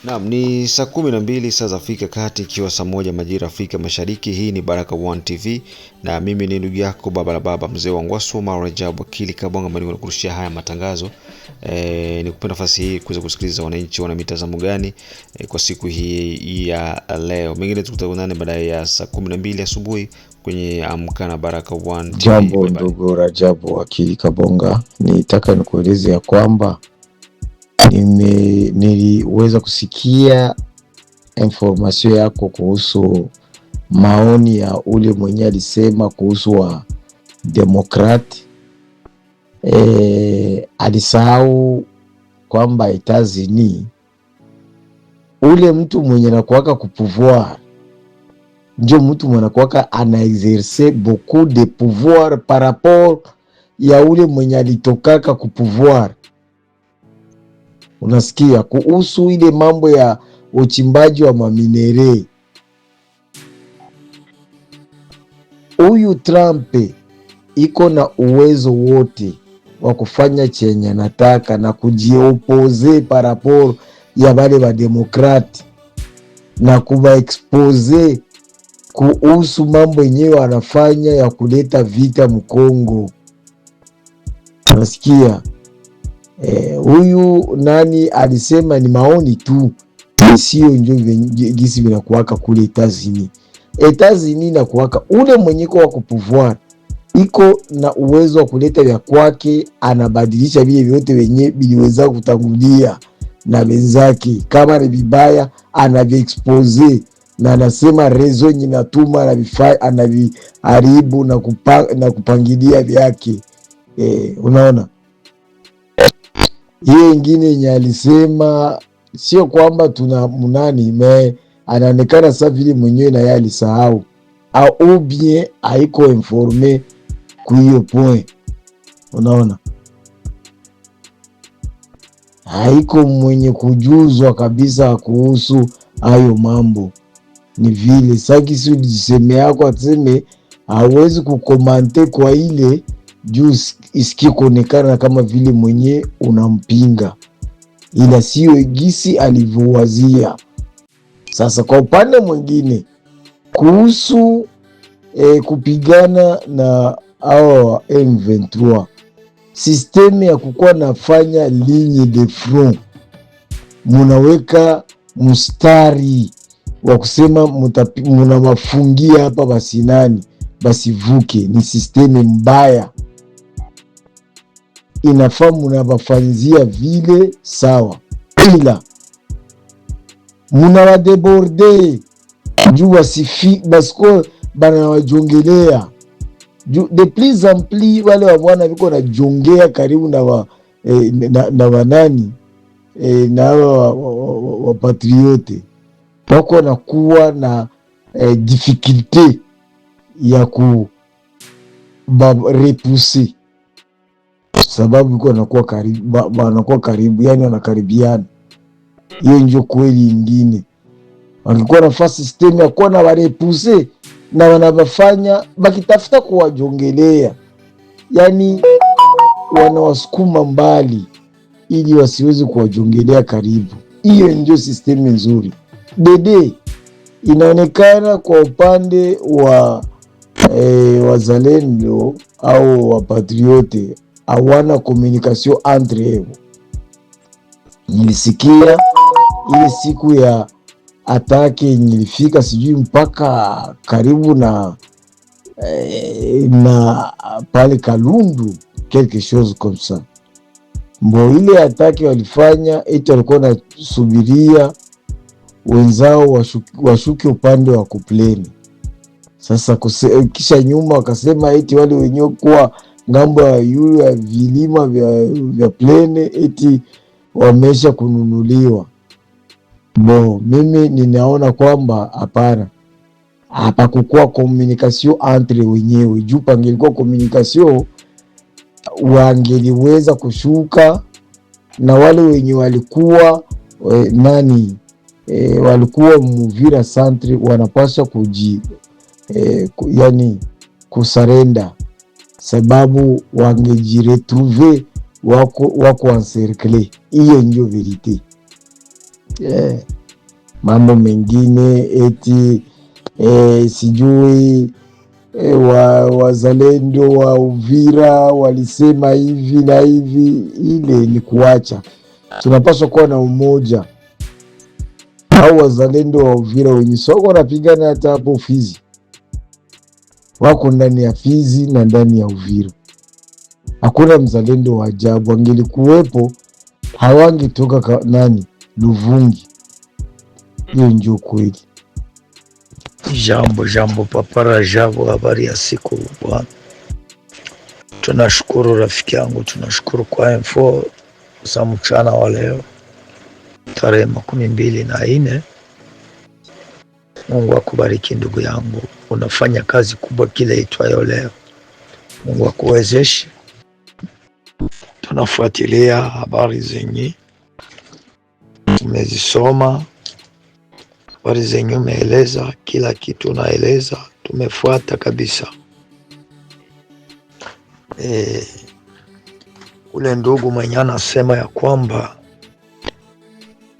Naam, ni saa 12 saa za Afrika Kati, ikiwa saa 1 majira Afrika Mashariki. Hii ni Baraka1 TV na mimi ni ndugu yako baba la baba mzee wa Ngwasu Marajab Akili Kabonga, ambaye ninakurushia haya matangazo. Ni kupenda nafasi hii kuweza kusikiliza wananchi wana mitazamo gani kwa siku hii ya leo. Mengine tutakutana baadaye ya saa 12 asubuhi kwenye Amka na Baraka1 TV. Jambo ndugu Rajabu Akili Kabonga, nitaka nikueleze ya kwamba niliweza kusikia information yako kuhusu maoni ya ule mwenye alisema kuhusu wa demokrati. Alisahau kwamba Etats-Unis ule mtu mwenye nakuwaka kupouvoir ndio mtu mwenye nakuwaka ana exercer beaucoup de pouvoir par rapport ya ule mwenye alitokaka kupouvoir. Unasikia kuhusu ile mambo ya uchimbaji wa maminere. Huyu Trump iko na uwezo wote wa kufanya chenye nataka na kujiopose par rapport ya wale wa demokrati na kuba expose kuhusu mambo yenyewe anafanya ya kuleta vita Mkongo. Unasikia? Huyu nani alisema ni maoni tu, sio ndio gisi vinakuwaka kule Etats-Unis. Etats-Unis na kuwaka ule mwenye kwa kupouvoir iko na uwezo wa kuleta vya kwake, anabadilisha vile vyote wenye biliweza kutangulia na wenzake. Kama ni vibaya anaviexpose na anasema rezo nyinatuma na vifaa anaviharibu na kupangilia vyake. Unaona? Hiyo ingine yenye alisema sio kwamba tuna munani anaonekana sasa vile mwenyewe na yeye alisahau au bien haiko informe kwa hiyo point. Unaona, haiko mwenye kujuzwa kabisa kuhusu hayo mambo. Ni vile sasa uliseme yako atseme hawezi kukomante kwa ile juu isiki kuonekana kama vile mwenye unampinga, ila sio gisi alivyowazia. Sasa kwa upande mwingine kuhusu kupigana na hao M23, sisteme ya kukuwa nafanya ligne de front, munaweka mstari wa kusema munawafungia hapa basi nani basivuke, ni sisteme mbaya. Inafaa munawafanzia vile sawa, ila munawadeborde juu wasifi basiko bana wajongelea juu de plus en plus wale wa bwana viko na jongea karibu na wanani na wa patriote wako na kuwa na difficulté ya ku repousser, sababu iko wanakuwa karibu, yani wanakaribiana. Hiyo ndio kweli ingine. Wangekuwa nafasi system ya kuwa na warepousser na wanabafanya bakitafuta kuwajongelea, yani wanawasukuma mbali ili wasiwezi kuwajongelea karibu. Hiyo ndio system nzuri. Dede inaonekana kwa upande wa wazalendo au wa patriote hawana communication entre eux. Nilisikia ile siku ya atake nilifika sijui mpaka karibu na pale Kalundu quelque chose comme ça. Mbo ile atake walifanya eti walikuwa nasubiria wenzao washuke upande wa kupleni. Sasa kisha nyuma wakasema eti wale wenyewe kwa ngambo ya yule ya vilima vya plene eti wamesha kununuliwa. Bo, mimi ninaona kwamba hapana, hapakukuwa communication entre wenyewe. Juu pangelikuwa communication, wangeliweza kushuka na wale wenye walikuwa walikuwa Muvira centre wanapaswa yani kusarenda, sababu wangejiretrouver wako encercler. Hiyo ndio verite. mambo mengine eti sijui wazalendo wa Uvira walisema hivi na hivi. Ile ni kuacha, tunapaswa kuwa na umoja. Au wazalendo wa Uvira wenye soko wanapigana hata hapo Fizi, wako ndani ya Fizi na ndani ya Uvira. Hakuna mzalendo wa ajabu, angelikuwepo hawangetoka Luvungi. Hiyo ndio kweli. Jambo Papa Rajabu, habari ya siku bwana. Tunashukuru rafiki yangu, tunashukuru kwa info za mchana wa leo tarehe 24. Mungu akubariki ndugu yangu, unafanya kazi kubwa kile itwayo leo. Mungu akuwezeshe. Tunafuatilia habari zenye tumezisoma, habari zenye umeeleza, kila kitu unaeleza tumefuata kabisa. Ule ndugu mwenye anasema ya kwamba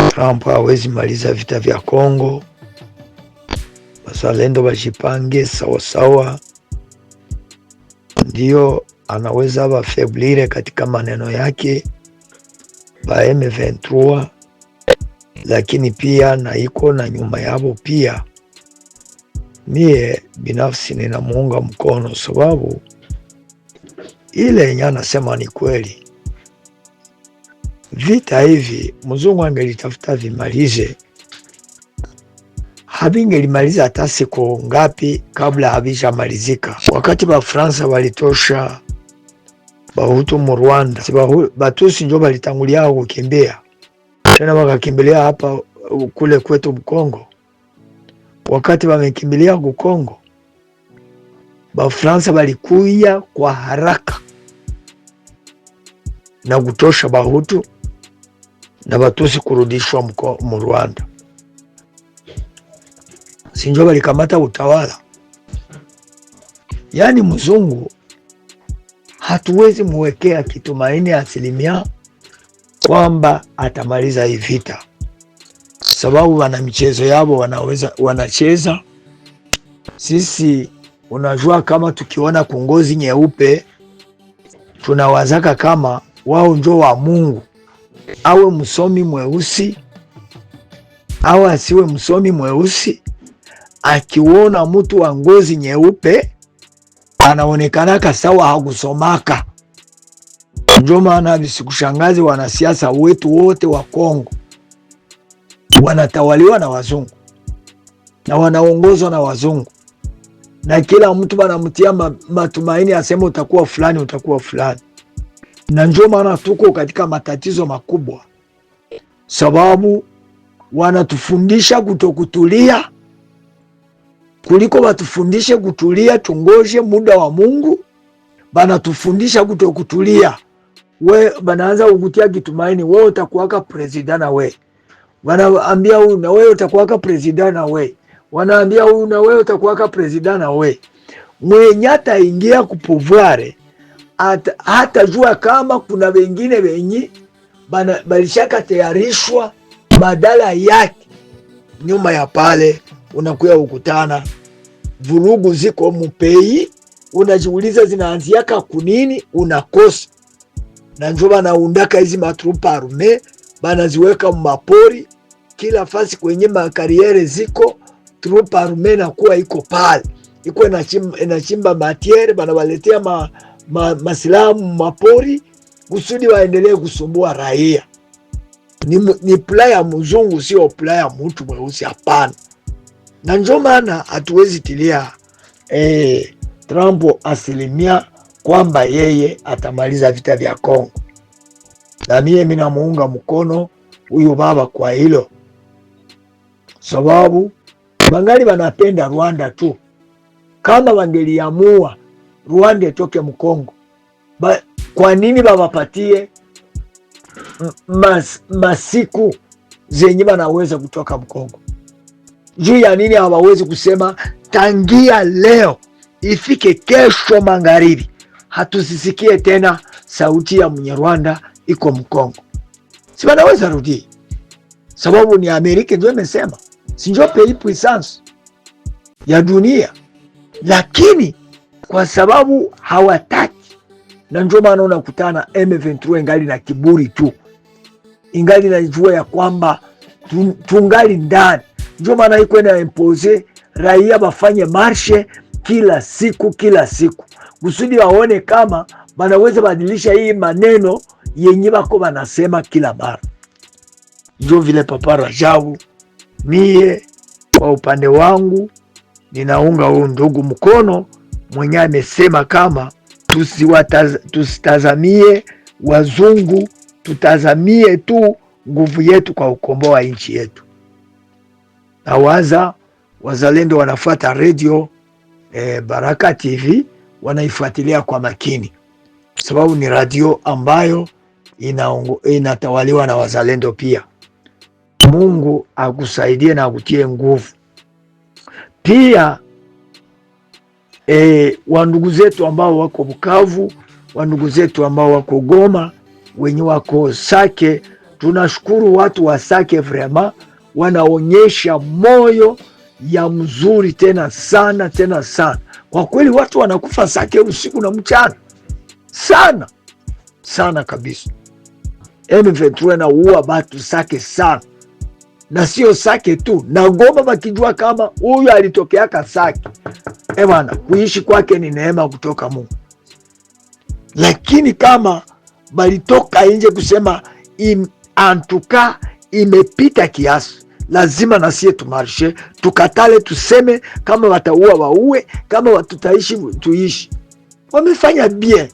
Trump hawezi maliza vita vya Kongo, wazalendo wajipange sawasawa, ndio anaweza wafeblire katika maneno yake ba M23, lakini pia na iko na nyuma yabo pia. Mie binafsi ninamuunga mkono, sababu ile yenye anasema ni kweli. Vita hivi mzungu angelitafuta vimalize, habingelimaliza hata siku ngapi kabla habishamalizika. Wakati ba Fransa walitosha Bahutu mu Rwanda, Batusi njo balitangulia kukimbia, tena wakakimbilia hapa kule kwetu Mkongo. Wakati wamekimbilia ku Kongo, ba Fransa balikuya kwa haraka na kutosha Bahutu na Batusi kurudishwa mu Rwanda. Sinjo balikamata utawala. Yani mzungu hatuwezi muwekea kitumaini 100% kwamba atamaliza hii vita, sababu wana michezo yao wanacheza. Sisi unajua, kama tukiona kungozi nyeupe tunawazaka kama wao njo wa Mungu, awe msomi mweusi au asiwe msomi mweusi, akiona mtu wa ngozi nyeupe anaonekana sawa hakusomaka. Ndio maana visikushangazi wanasiasa wetu wote wa Kongo wanatawaliwa na wazungu na wanaongozwa na wazungu, na kila mtu wanamtia matumaini asema utakuwa fulani, utakuwa fulani. Na ndio maana tuko katika matatizo makubwa, sababu wanatufundisha kutokutulia kuliko watufundishe kutulia, tungoje muda wa Mungu. Banatufundisha kutokutulia, banaanza kukutia kitumaini, wewe utakuwaka president na wewe. Wanaambia huyu na wewe utakuwaka president na wewe. Wanaambia huyu na wewe utakuwaka president na wewe. Mwenye ataingia kupouvoir hata jua kama kuna wengine wenye balishaka tayarishwa badala yake. Nyuma ya pale unakuya ukutana vurugu ziko mupei, unajiuliza zinaanziaka kunini, unakosa. Na njo banaundaka hizi matrupa arme, banaziweka mapori kila fasi kwenye makariere ziko trupa arme, na kuwa iko pale, iko inachimba matiere, banawaletea masilamu mapori kusudi waendelee kusumbua raia. Ni playa ya mzungu, sio playa ya mtu mweusi, hapana. Na njo maana hatuwezi tilia Trump 100% kwamba yeye atamaliza vita vya Kongo. Na mie mina muunga mkono huyu baba kwa hilo, sababu bangali banapenda Rwanda tu. Kama wangeliamua Rwanda itoke Mkongo, kwa nini babapatie masiku zenye banaweza kutoka Mkongo? Juu ya nini hawawezi kusema tangia leo ifike kesho magharibi hatusisikie tena sauti ya Mnyarwanda iko Mkongo? Si wanaweza rudi, sababu ni Amerika ndio imesema. si ndio pays puissance ya dunia, lakini kwa sababu hawataki, na ndio maana unakutana M23 ingali na kiburi tu, ingali najua ya kwamba tungali ndani. Ndio maana iko na impose raia bafanye marshe kila siku kusudi waone kama wanaweza badilisha hii maneno yenye bako banasema kila mara. Ndio vile Papa Rajabu, mie kwa upande wangu ninaunga huyu ndugu mkono mwenye amesema kama tusitazamie wazungu, tutazamie tu nguvu yetu kwa ukomboa nchi yetu. Na waza wazalendo wanafuata radio Baraka TV, wanaifuatilia kwa makini, sababu ni radio ambayo inatawaliwa na wazalendo pia. Mungu akusaidie na akutie nguvu pia. Wandugu zetu ambao wako Bukavu, wandugu zetu ambao wako Goma, wenye wako Sake, tunashukuru watu wa Sake, vraiment wanaonyesha moyo ya mzuri tena sana. Kwa kweli watu wanakufa Sake usiku na mchana sana kabisa. M23 na uwa batu Sake sana, na sio Sake tu, na Goma bakijua kama huyu alitokeaka Sake, bwana, kuishi kwake ni neema kutoka Mungu. Lakini kama balitoka nje kusema antuka imepita kiasi, lazima na sie tumarshe, tukatale, tuseme kama wataua waue, kama watutaishi tuishi. Wamefanya bien.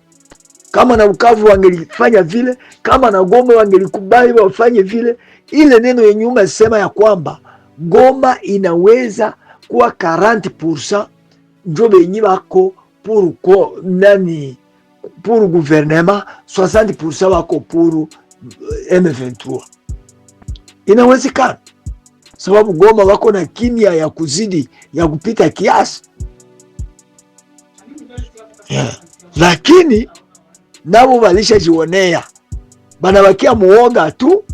Kama na Bukavu wangelifanya vile, kama na Goma wangelikubali wafanye vile. Ile neno yenye umesema ya kwamba Goma inaweza kuwa 40% njo benyi bako pour gouvernement, 60% bako pour M23. Inawezekana, sababu Goma wako na kimya ya kuzidi ya kupita kiasi, lakini nabo walishajionea, banabakia muoga tu,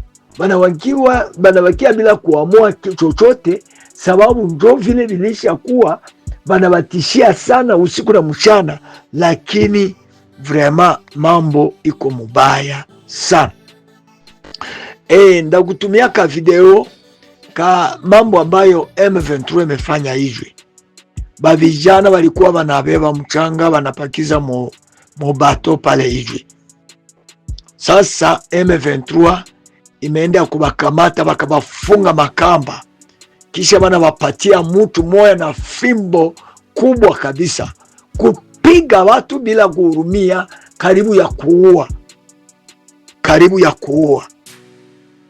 banabakia bila kuamua chochote, sababu ndio vile vilisha kuwa banabatishia sana usiku na mchana. Lakini vraiment mambo iko mubaya sana. Ndakutumia ka video ka mambo ambayo M23 imefanya hivi. Bavijana walikuwa banabeba mchanga banapakiza mobato pale hivi. Sasa M23 imeenda kubakamata bakabafunga makamba, kisha bana wapatia mtu moya na fimbo kubwa kabisa, kupiga watu bila kuhurumia, karibu ya kuua.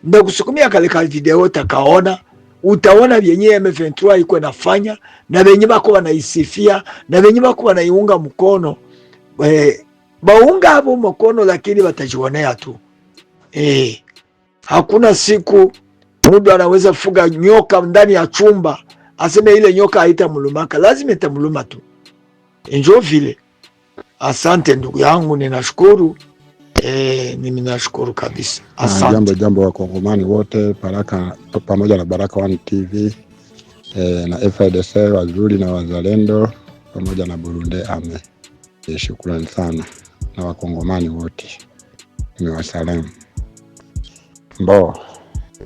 Ndio kusukumia kale video utakaona, utaona vyenye M23 iko nafanya, na venye bako wanaisifia, na venye bako wanaiunga mkono. Baunga hapo mkono, lakini watajionea tu. Hakuna siku mtu anaweza fuga nyoka ndani ya chumba aseme ile nyoka haitamulumaka, lazima itamuluma tu. Enjo vile. Asante ndugu yangu, ninashukuru. Mimi nashukuru kabisa. Asante. Jambo wa Kongomani wote, Baraka pamoja na Baraka One TV na FARDC wazuri na wazalendo pamoja na Burundi ame. Shukrani sana na Wakongomani wote, nimewasalimu.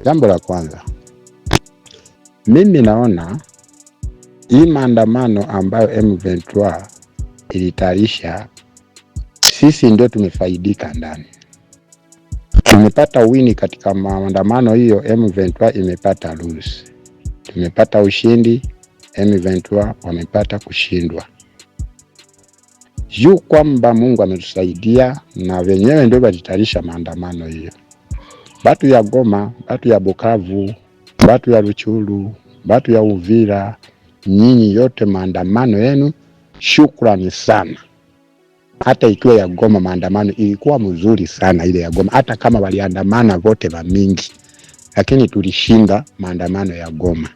Jambo la kwanza, mimi naona hii maandamano ambayo M23 ilitayarisha, sisi ndio tumefaidika ndani. Tumepata wini katika maandamano hiyo, M23 imepata lose. Tumepata ushindi, M23 wamepata kushindwa. Juu kwamba Mungu ametusaidia na wenyewe ndio walitayarisha maandamano hiyo. Batu ya Goma, batu ya Bukavu, batu ya Ruchuru, batu ya Uvira, nyinyi yote maandamano yenu, shukrani sana. Hata ikiwa ya Goma maandamano ilikuwa mzuri sana ile ya Goma, hata kama waliandamana vote wa mingi, lakini tulishinda maandamano ya Goma.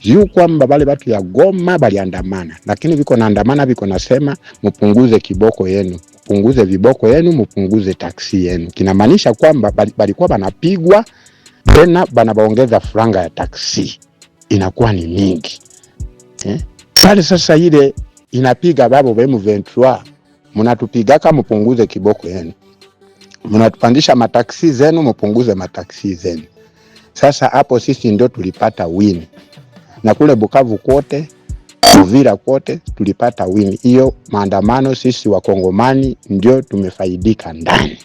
Juu kwamba wale batu ya Goma waliandamana, lakini viko naandamana viko nasema mupunguze kiboko yenu, mupunguze viboko yenu, mupunguze taksi yenu. Kinamaanisha kwamba balikuwa banapigwa tena banabaongeza franga ya taksi. inakuwa ni mingi. Pale sasa ile inapiga babo ba M23, mnatupiga kama mpunguze kiboko yenu. Mnatupandisha mataksi zenu, mpunguze mataksi zenu. Sasa hapo sisi ndio tulipata win. Na kule Bukavu kote, Uvira kote tulipata win. Hiyo maandamano sisi Wakongomani ndio tumefaidika ndani.